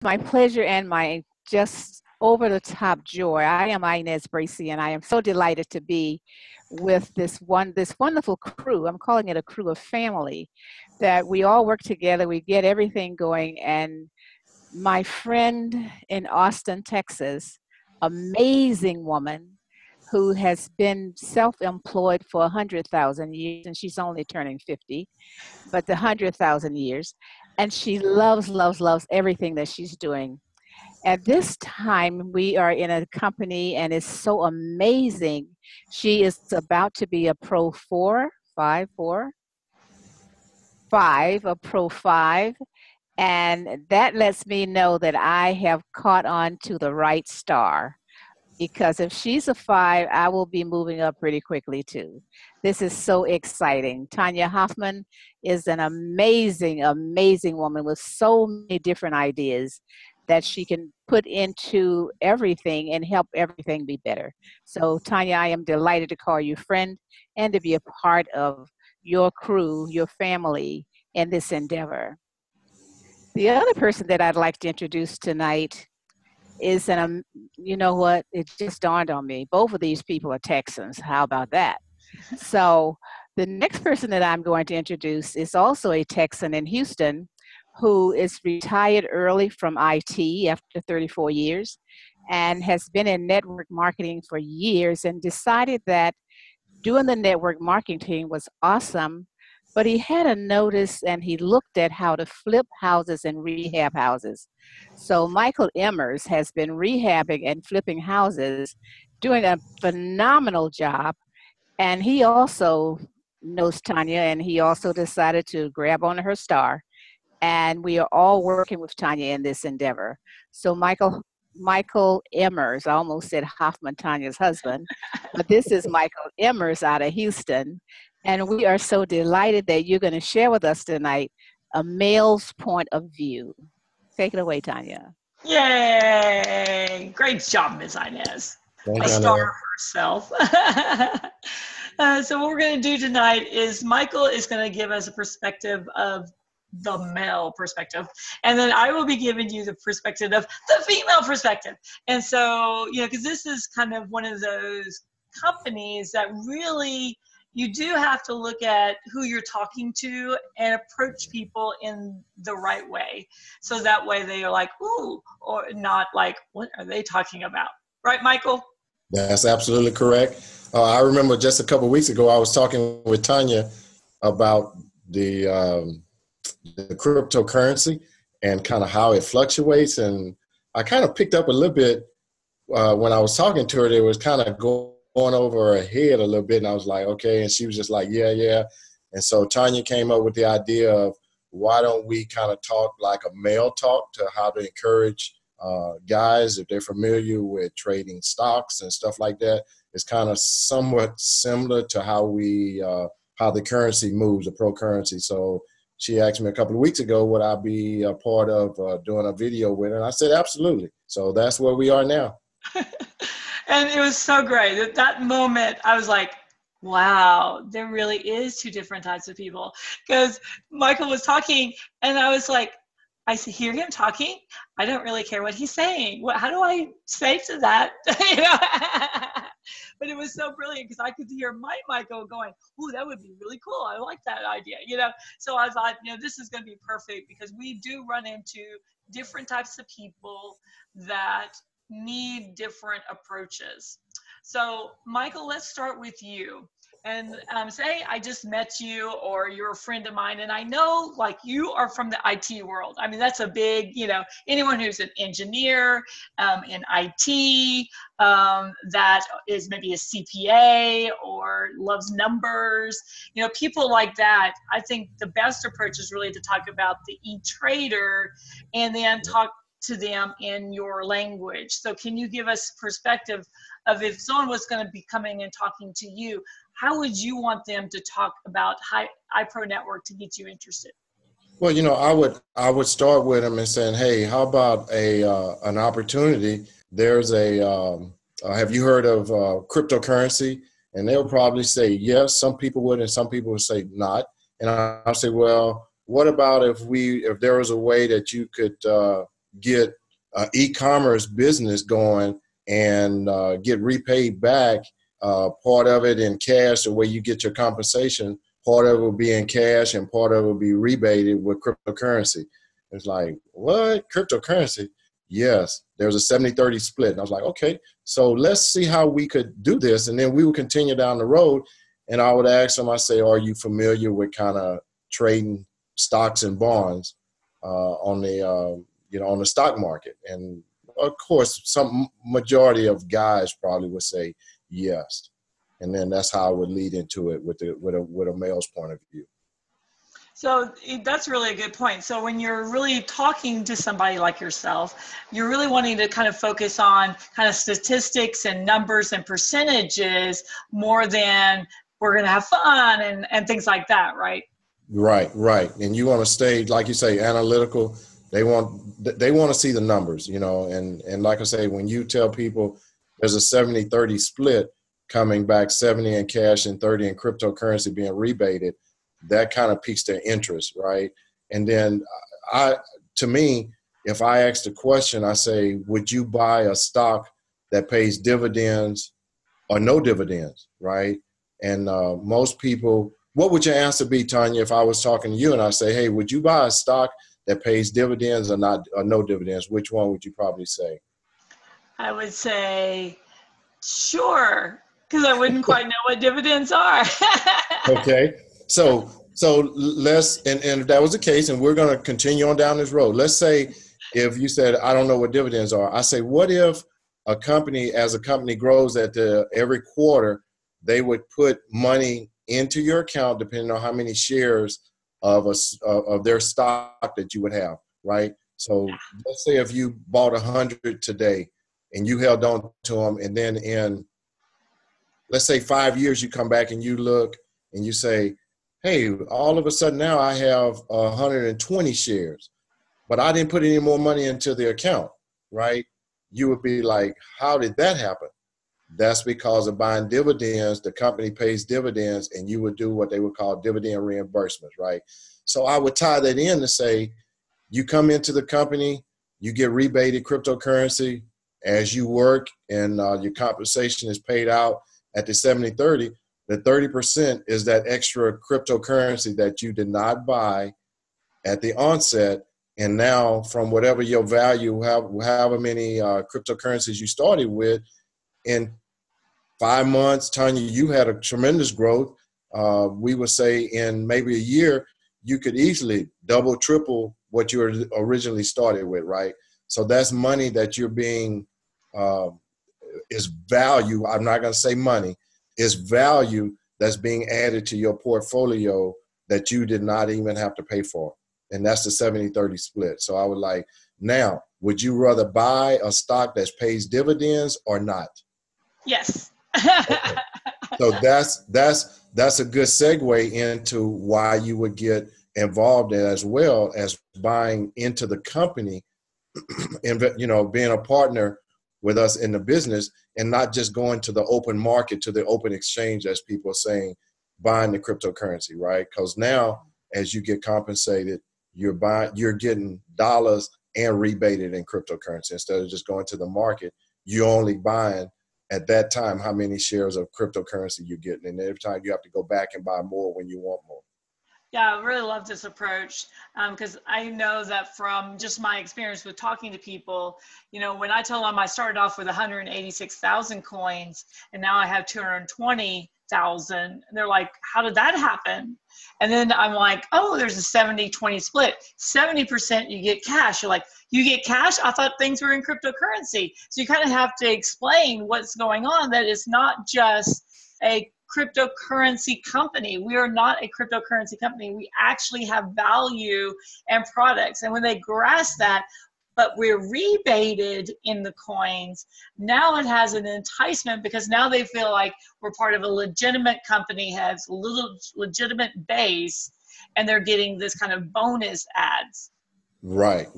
My pleasure and my just over-the-top joy. I am Inez Bracy, and I am so delighted to be with this wonderful crew. I'm calling it a crew of family, that we all work together, we get everything going. And my friend in Austin, Texas, amazing woman who has been self-employed for 100,000 years, and she's only turning 50, but the 100,000 years. And she loves everything that she's doing. At this time, we are in a company, and it's so amazing. She is about to be a Pro 4, 5, 4, 5, a Pro 5. And that lets me know that I have caught on to the right star. Because if she's a 5, I will be moving up pretty quickly too. This is so exciting. Tonya Hofmann is an amazing, amazing woman with so many different ideas that she can put into everything and help everything be better. So Tonya, I am delighted to call you friend and to be a part of your crew, your family in this endeavor. The other person that I'd like to introduce tonight is you know what, it just dawned on me. Both of these people are Texans. How about that? So the next person that I'm going to introduce is also a Texan in Houston who is retired early from IT after 34 years and has been in network marketing for years and decided that doing the network marketing was awesome, but he had a notice and he looked at how to flip houses and rehab houses. So Michael Emmers has been rehabbing and flipping houses, doing a phenomenal job. And he also knows Tonya, and he also decided to grab onto her star. And we are all working with Tonya in this endeavor. So Michael Emmers, I almost said Hofmann, Tonya's husband, but this is Michael Emmers out of Houston. And we are so delighted that you're going to share with us tonight a male's point of view. Take it away, Tonya. Yay! Great job, Ms. Inez. A star herself. So what we're going to do tonight is Michael is going to give us a perspective of the male perspective, and then I will be giving you the perspective of the female perspective. And so, you know, because this is kind of one of those companies that really you do have to look at who you're talking to and approach people in the right way. So that way they are like, ooh, or not like, what are they talking about? Right, Michael? That's absolutely correct. I remember just a couple of weeks ago, I was talking with Tonya about the cryptocurrency and kind of how it fluctuates. And I kind of picked up a little bit when I was talking to her. It was kind of going over her head a little bit. And I was like, okay. And she was just like, yeah. And so Tonya came up with the idea of why don't we kind of talk like a male talk to how to encourage guys, if they're familiar with trading stocks and stuff like that. It's kind of somewhat similar to how how the currency moves, the pro currency. So she asked me a couple of weeks ago, would I be a part of doing a video with her? And I said, absolutely. So that's where we are now. And it was so great. At that moment, I was like, wow, there really is two different types of people. Because Michael was talking, and I was like, I hear him talking. I don't really care what he's saying. How do I say to that? You know? But it was so brilliant because I could hear my Michael going, ooh, that would be really cool. I like that idea, you know? So I thought, you know, this is going to be perfect because we do run into different types of people that need different approaches. So Michael, let's start with you. And say I just met you or you're a friend of mine, and I know like you are from the IT world. I mean, that's a big, you know, anyone who's an engineer in IT that is maybe a CPA or loves numbers, you know, people like that. I think the best approach is really to talk about the e-trader and then talk to them in your language. So can you give us perspective of if someone was going to be coming and talking to you, how would you want them to talk about IProNetwork to get you interested? Well, you know, I would start with them and saying, hey, how about an opportunity? There's have you heard of cryptocurrency? And they'll probably say yes. Some people would, and some people would say not. And I'll say, well, what about if there was a way that you could get an e-commerce business going and get repaid back, part of it in cash, the way you get your compensation, part of it will be in cash and part of it will be rebated with cryptocurrency. It's like, what? Cryptocurrency? Yes, there's a 70-30 split. And I was like, okay, so let's see how we could do this. And then we would continue down the road. And I would ask them, I say, are you familiar with kind of trading stocks and bonds on the stock market? And of course, some majority of guys probably would say yes. And then that's how I would lead into it with a male's point of view. So that's really a good point. So when you're really talking to somebody like yourself, you're really wanting to kind of focus on kind of statistics and numbers and percentages more than we're going to have fun and things like that, right? Right. And you want to stay, like you say, analytical. They want to see the numbers, and like I say, when you tell people there's a 70-30 split coming back, 70 in cash and 30 in cryptocurrency being rebated, that kind of piques their interest, right? And then to me, if I ask the question, I say, would you buy a stock that pays dividends or no dividends, right? And most people, what would your answer be, Tonya, if I was talking to you and I say, hey, would you buy a stock that pays dividends or no dividends? Which one would you probably say? I would say, sure, because I wouldn't quite know what dividends are. Okay. So let's, and if that was the case, and we're going to continue on down this road. Let's say if you said, I don't know what dividends are. I say, what if a company, as a company grows every quarter, they would put money into your account depending on how many shares of their stock that you would have, right? So let's say if you bought 100 today and you held on to them, and then in, let's say 5 years, you come back and you look and you say, hey, all of a sudden now I have 120 shares, but I didn't put any more money into the account, right? You would be like, how did that happen? That's because of buying dividends. The company pays dividends, and you would do what they would call dividend reimbursements, right? So I would tie that in to say, you come into the company, you get rebated cryptocurrency as you work, and your compensation is paid out at the 70-30. The 30% is that extra cryptocurrency that you did not buy at the onset. And now from whatever your value, however many cryptocurrencies you started with, in 5 months, Tonya, you had a tremendous growth. We would say in maybe a year, you could easily double, triple what you originally started with, right? So that's money that you're being, is value. I'm not going to say money. Is value that's being added to your portfolio that you did not even have to pay for. And that's the 70-30 split. So I would like, now, would you rather buy a stock that pays dividends or not? Yes. Okay. So that's a good segue into why you would get involved in, as well as buying into the company and, being a partner with us in the business, and not just going to the open market, to the open exchange, as people are saying, buying the cryptocurrency, right? Because now, as you get compensated, you're getting dollars and rebated in cryptocurrency. Instead of just going to the market, you're only buying at that time how many shares of cryptocurrency you're getting. And every time you have to go back and buy more when you want more. Yeah, I really love this approach because I know that from just my experience with talking to people, when I tell them I started off with 186,000 coins and now I have 220,000, they're like, how did that happen? And then I'm like, oh, there's a 70-20 split. 70% you get cash. You're like, you get cash? I thought things were in cryptocurrency. So you kind of have to explain what's going on, that it's not just a cryptocurrency company. We are not a cryptocurrency company. We actually have value and products. And when they grasp that, but we're rebated in the coins, now it has an enticement, because now they feel like we're part of a legitimate company, has a little legitimate base, and they're getting this kind of bonus ads. Right.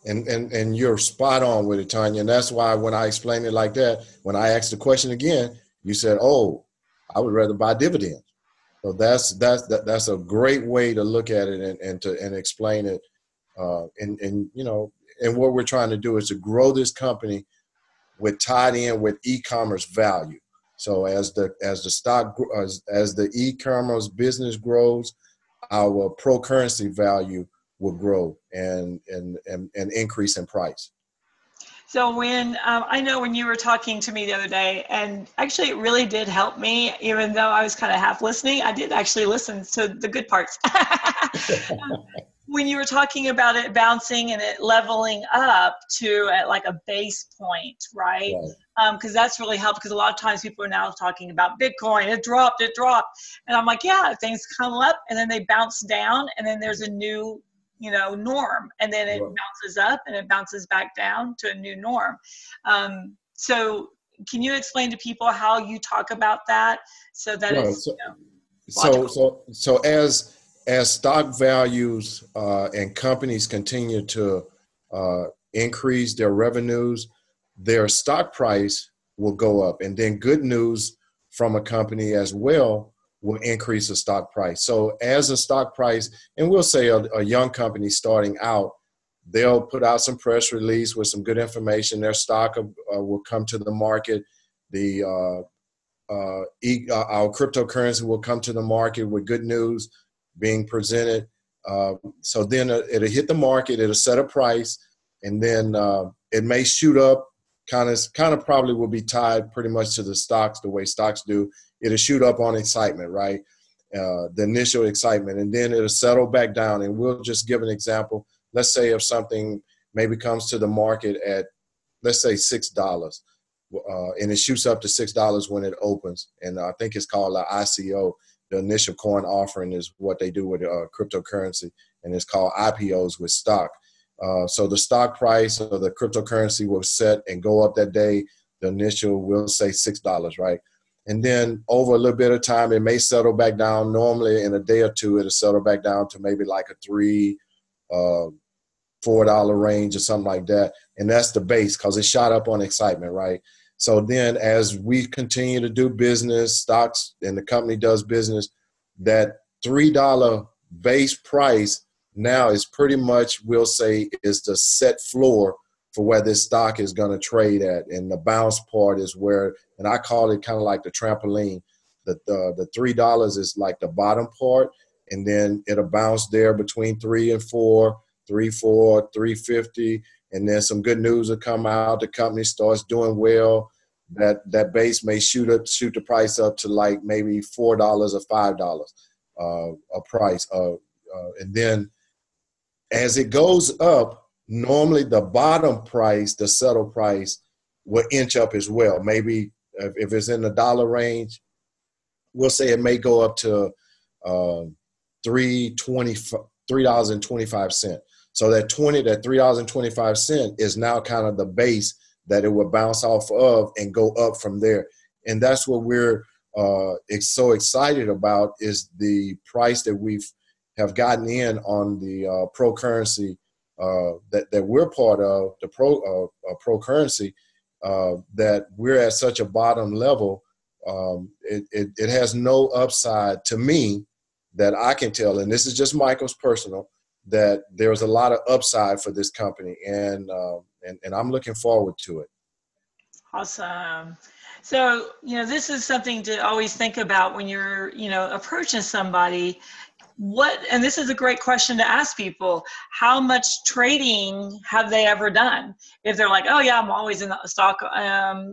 And you're spot on with it, Tonya. And that's why when I explained it like that, when I asked the question again, you said, oh, I would rather buy dividends. So that's a great way to look at it and explain it. And and what we're trying to do is to grow this company with tied in with e-commerce value. So as the e-commerce business grows, our pro currency value will grow and increase in price. So when I know when you were talking to me the other day, and actually it really did help me, even though I was kind of half listening, I did actually listen to the good parts. When you were talking about it bouncing and it leveling up to at like a base point, right? Because that's really helped, because a lot of times people are now talking about Bitcoin, it dropped. And I'm like, yeah, things come up and then they bounce down and then there's a new, norm. And then it bounces up and it bounces back down to a new norm. So can you explain to people how you talk about that so that it's logical? So as stock values and companies continue to increase their revenues, their stock price will go up. And then good news from a company as well will increase the stock price. So as a stock price, and we'll say a young company starting out, they'll put out some press release with some good information. Their stock will come to the market. Our cryptocurrency will come to the market with good news being presented. So then it'll hit the market, it'll set a price, and then it may shoot up, kind of probably will be tied pretty much to the stocks, the way stocks do. It'll shoot up on excitement, right? The initial excitement, and then it'll settle back down. And we'll just give an example. Let's say if something maybe comes to the market at, let's say $6, and it shoots up to $6 when it opens. And I think it's called an ICO. The initial coin offering is what they do with cryptocurrency, and it's called IPOs with stock. So the stock price of the cryptocurrency will set and go up that day. The initial, we'll say $6, right? And then over a little bit of time, it may settle back down. Normally in a day or two, it'll settle back down to maybe like a $3, $4 range or something like that. And that's the base, because it shot up on excitement, right? So then as we continue to do business, stocks, and the company does business, that $3 base price now is pretty much, we'll say, is the set floor for where this stock is going to trade at. And the bounce part is where, and I call it kind of like the trampoline. The $3 is like the bottom part, and then it'll bounce there between 3 and 4, 3, 4, 350. And then some good news will come out. The company starts doing well. That base may shoot the price up to like maybe $4 or $5 a price. And then as it goes up, normally the bottom price, the settle price, will inch up as well. Maybe if it's in the dollar range, we'll say it may go up to $3.25. So that $3.25 is now kind of the base that it will bounce off of and go up from there. And that's what we're so excited about, is the price that have gotten in on the pro currency that we're part of, the pro currency, that we're at such a bottom level. It has no upside to me that I can tell, and this is just Michael's personal, that there's a lot of upside for this company, and I'm looking forward to it. Awesome. So, this is something to always think about when you're, approaching somebody. And this is a great question to ask people, how much trading have they ever done? If they're like, oh yeah, I'm always in the stock,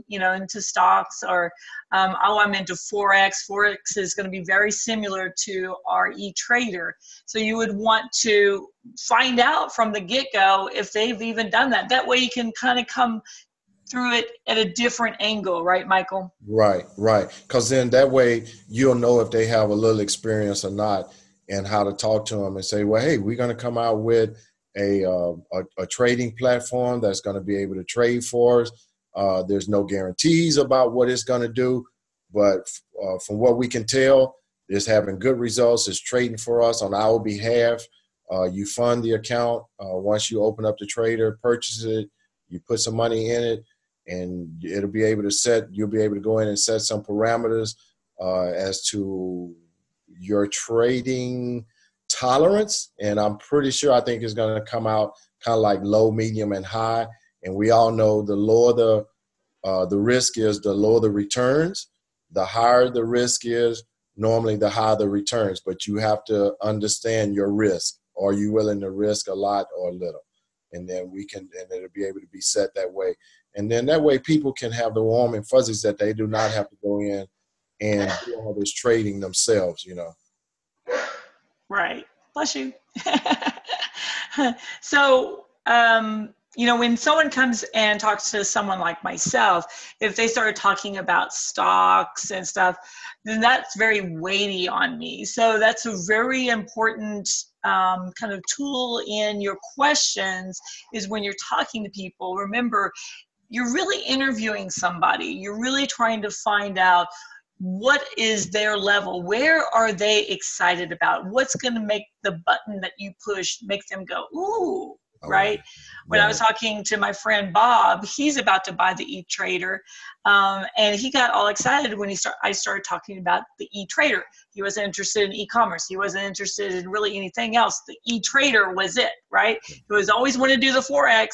into stocks, or, I'm into Forex. Forex is going to be very similar to our e-trader. So you would want to find out from the get-go if they've even done that. That way you can kind of come through it at a different angle, right, Michael? Right. Because then that way you'll know if they have a little experience or not, and how to talk to them and say, well, hey, we're going to come out with a trading platform that's going to be able to trade for us. There's no guarantees about what it's going to do, but from what we can tell, it's having good results. It's trading for us on our behalf. You fund the account. Once you open up the trader, purchase it, you put some money in it, and you'll be able to go in and set some parameters as to your trading tolerance. And I'm pretty sure, I think it's going to come out kind of like low, medium, and high. And we all know the lower the risk is, the lower the returns. The higher the risk is, normally the higher the returns. But you have to understand your risk. Are you willing to risk a lot or a little? And then it'll be able to be set that way. And then that way people can have the warm and fuzzies that they do not have to go in and do all this trading themselves, you know. Right. Bless you. So, you know, when someone comes and talks to someone like myself, if they start talking about stocks and stuff, then that's very weighty on me. So that's a very important kind of tool in your questions, is when you're talking to people. Remember, you're really interviewing somebody. You're really trying to find out what is their level, where are they excited about, what's going to make the button that you push make them go, ooh, right? When I was talking to my friend Bob, he's about to buy the E-Trader, and he got all excited when I started talking about the E-Trader. He wasn't interested in e-commerce. He wasn't interested in really anything else. The E-Trader was it, right? He was always wanted to do the Forex,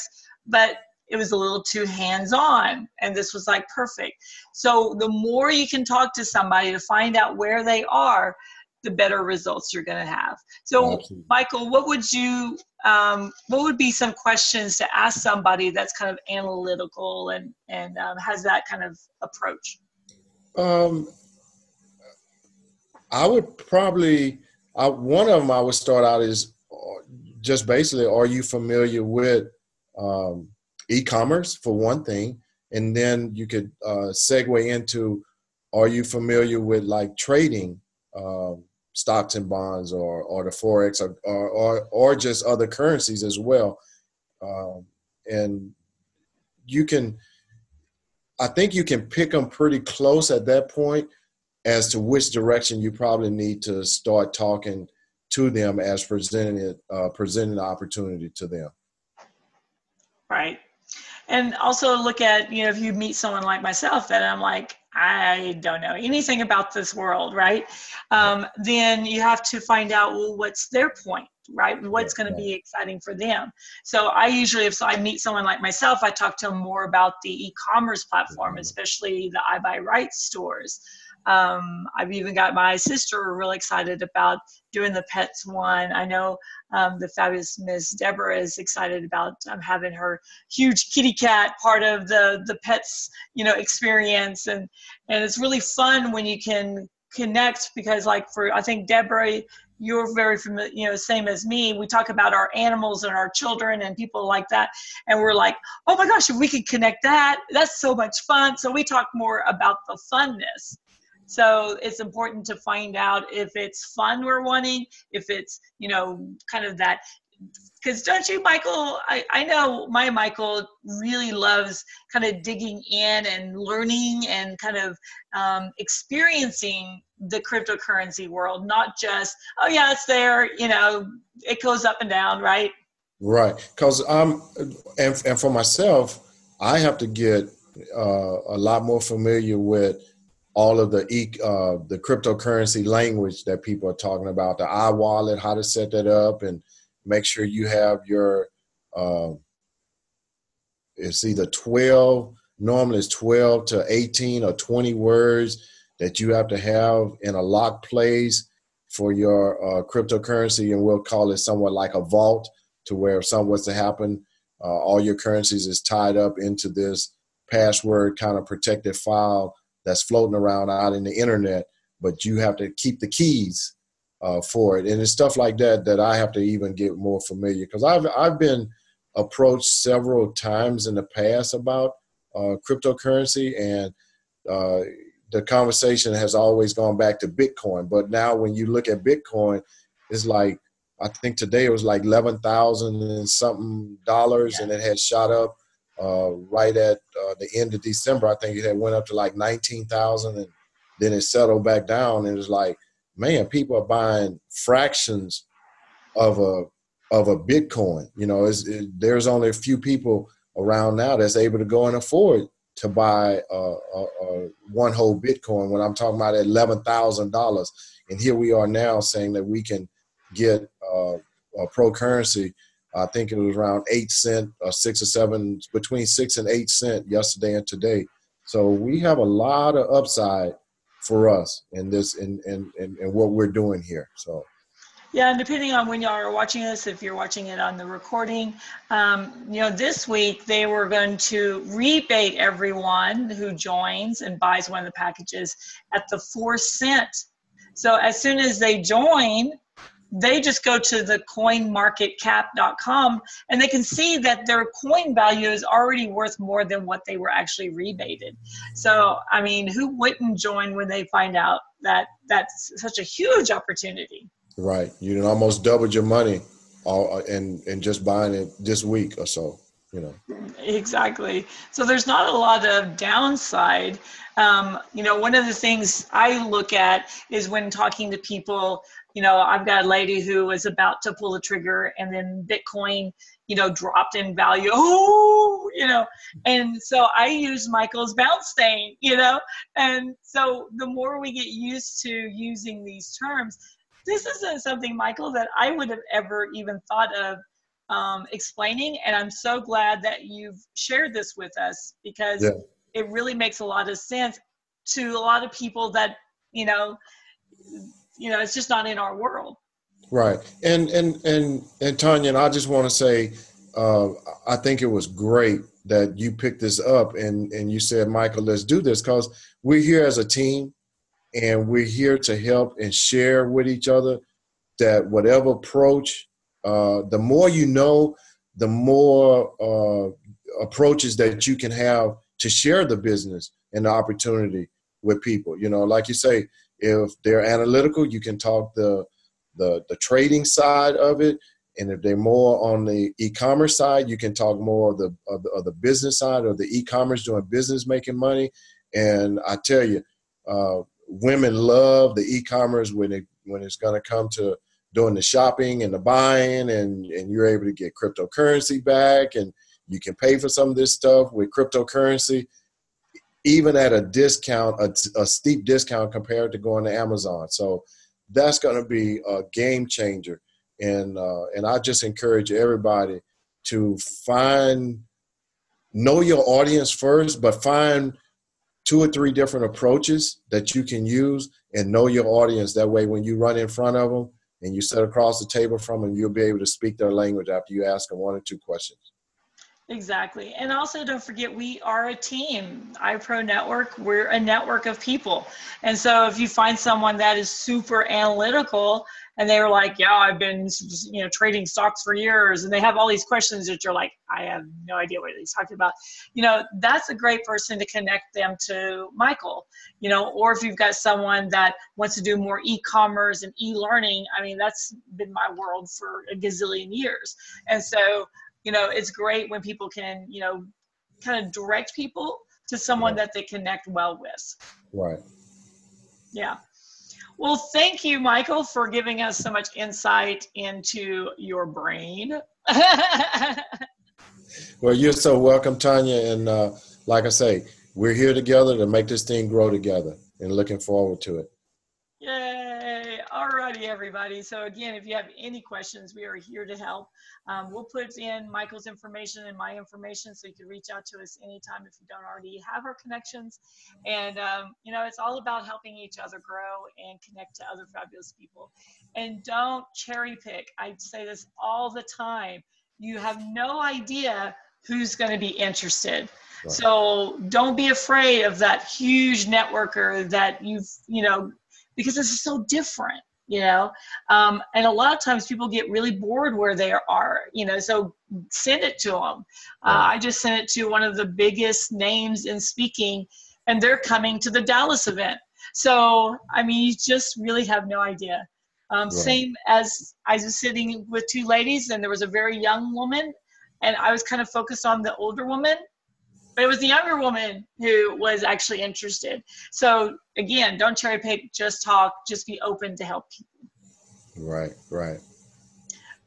but it was a little too hands-on, and this was like perfect. So the more you can talk to somebody to find out where they are, the better results you're going to have. So absolutely. Michael, what would be some questions to ask somebody that's kind of analytical and has that kind of approach? I would probably, one of them I would start out is just basically, are you familiar with e-commerce, for one thing? And then you could segue into, are you familiar with like trading stocks and bonds or the Forex or just other currencies as well? And I think you can pick them pretty close at that point as to which direction you probably need to start talking to them as presenting the opportunity to them. Right. And also look at, you know, if you meet someone like myself that I'm like, I don't know anything about this world, right? Then you have to find out, well, what's their point, right? What's going to be exciting for them? So I usually, if I meet someone like myself, I talk to them more about the e-commerce platform, especially the I Buy Right stores. I've even got my sister really excited about doing the pets one. I know the fabulous Miss Deborah is excited about having her huge kitty cat part of the pets, you know, experience. And it's really fun when you can connect, because like I think Deborah, you're very familiar, you know, same as me. We talk about our animals and our children and people like that. And we're like, oh my gosh, if we could connect that, that's so much fun. So we talk more about the funness. So it's important to find out if it's fun we're wanting, if it's, you know, kind of that, because don't you, Michael, I know my Michael really loves kind of digging in and learning and kind of experiencing the cryptocurrency world, not just, oh yeah, it's there, you know, it goes up and down, right? Right, because and for myself, I have to get a lot more familiar with all of the cryptocurrency language that people are talking about, the iWallet, how to set that up, and make sure you have your, it's either 12, normally it's 12 to 18 or 20 words that you have to have in a locked place for your cryptocurrency, and we'll call it somewhat like a vault, to where if something was to happen, all your currencies is tied up into this password kind of protected file that's floating around out in the internet, but you have to keep the keys for it. And it's stuff like that that I have to even get more familiar, because I've been approached several times in the past about cryptocurrency, and the conversation has always gone back to Bitcoin. But now when you look at Bitcoin, it's like, I think today it was like $11,000 and something dollars, and it had shot up right at the end of December. I think it had went up to like 19,000, and then it settled back down. And it's like, man, people are buying fractions of a Bitcoin. You know, there's only a few people around now that's able to go and afford to buy one whole Bitcoin, when I'm talking about $11,000. And here we are now saying that we can get a pro currency I think it was around 8 cents or 6 or 7, between 6 and 8 cents yesterday and today. So we have a lot of upside for us in this, in what we're doing here. So. Yeah, and depending on when y'all are watching this, if you're watching it on the recording, this week they were going to rebate everyone who joins and buys one of the packages at the 4 cent. So as soon as they join, they just go to the coinmarketcap.com and they can see that their coin value is already worth more than what they were actually rebated. So, I mean, who wouldn't join when they find out that that's such a huge opportunity? Right. You almost doubled your money and just buying it this week or so, Exactly. So there's not a lot of downside. One of the things I look at is when talking to people, I've got a lady who was about to pull the trigger and then Bitcoin, dropped in value. And so I use Michael's bounce stain, and so the more we get used to using these terms, this isn't something, Michael, that I would have ever even thought of explaining. And I'm so glad that you've shared this with us, because it really makes a lot of sense to a lot of people that, it's just not in our world. Right. And Tonya, and I just want to say, I think it was great that you picked this up and you said, Michael, let's do this, because we're here as a team. And we're here to help and share with each other that whatever approach, the more the more approaches that you can have to share the business and the opportunity with people. Like you say, if they're analytical, you can talk the trading side of it. And if they're more on the e-commerce side, you can talk more of the business side, or the e-commerce, doing business, making money. And I tell you, women love the e-commerce when it's going to come to doing the shopping and the buying, and you're able to get cryptocurrency back, and you can pay for some of this stuff with cryptocurrency, even at a discount, a steep discount compared to going to Amazon. So that's going to be a game changer. And I just encourage everybody to know your audience first, but find 2 or 3 different approaches that you can use and know your audience. That way, when you run in front of them and you sit across the table from them, you'll be able to speak their language after you ask them 1 or 2 questions. Exactly. And also, don't forget, we are a team. IProNetwork, we're a network of people. And so if you find someone that is super analytical and they're like, yeah, I've been trading stocks for years, and they have all these questions that you're like, I have no idea what he's talking about, that's a great person to connect them to Michael. Or if you've got someone that wants to do more e-commerce and e-learning, I mean, that's been my world for a gazillion years. And so it's great when people can, kind of direct people to someone that they connect well with. Right. Yeah. Well, thank you, Michael, for giving us so much insight into your brain. Well, you're so welcome, Tonya. And like I say, we're here together to make this thing grow together, and looking forward to it. Yay. All righty, everybody. So again, if you have any questions, we are here to help. We'll put in Michael's information and my information so you can reach out to us anytime if you don't already have our connections. And, it's all about helping each other grow and connect to other fabulous people. And don't cherry pick. I say this all the time. You have no idea who's going to be interested. Right. So don't be afraid of that huge networker that because this is so different, and a lot of times people get really bored where they are, so send it to them. I just sent it to one of the biggest names in speaking, and they're coming to the Dallas event. So, I mean, you just really have no idea. Same as I was sitting with 2 ladies, and there was a very young woman, and I was kind of focused on the older woman. But it was the younger woman who was actually interested. So again, don't cherry pick, just talk, just be open to help people. Right, right.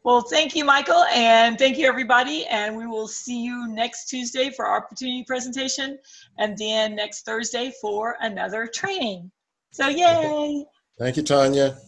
Well, thank you, Michael, and thank you, everybody. And we will see you next Tuesday for our opportunity presentation, and then next Thursday for another training. So yay. Thank you, Tonya.